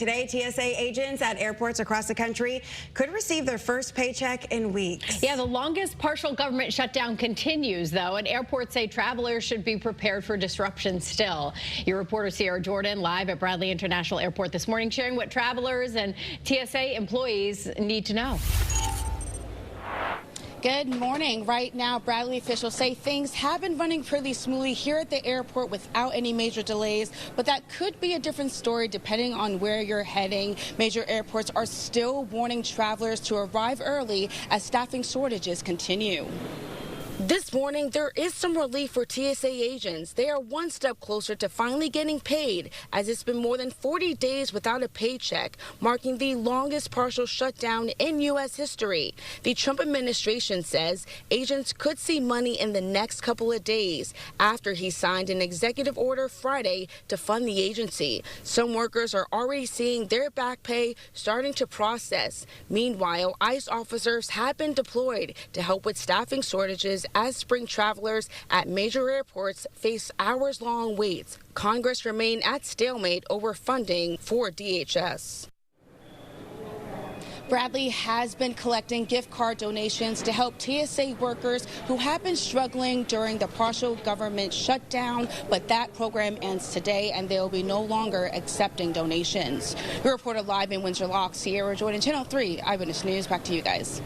Today, TSA agents at airports across the country could receive their first paycheck in weeks. Yeah, the longest partial government shutdown continues, though, and airports say travelers should be prepared for disruption still. Your reporter Sierra Jordan live at Bradley International Airport this morning, sharing what travelers and TSA employees need to know. Good morning. Right now, Bradley officials say things have been running pretty smoothly here at the airport without any major delays, but that could be a different story depending on where you're heading. Major airports are still warning travelers to arrive early as staffing shortages continue. This morning, there is some relief for TSA agents. They are one step closer to finally getting paid, as it's been more than 40 days without a paycheck, marking the longest partial shutdown in U.S. history. The Trump administration says agents could see money in the next couple of days after he signed an executive order Friday to fund the agency. Some workers are already seeing their back pay starting to process. Meanwhile, ICE officers have been deployed to help with staffing shortages as spring travelers at major airports face hours-long waits. Congress remain at stalemate over funding for DHS. Bradley has been collecting gift card donations to help TSA workers who have been struggling during the partial government shutdown, but that program ends today and they will be no longer accepting donations. Your reporter live in Windsor Locks, Sierra Jordan, Channel 3 Eyewitness News. Back to you guys.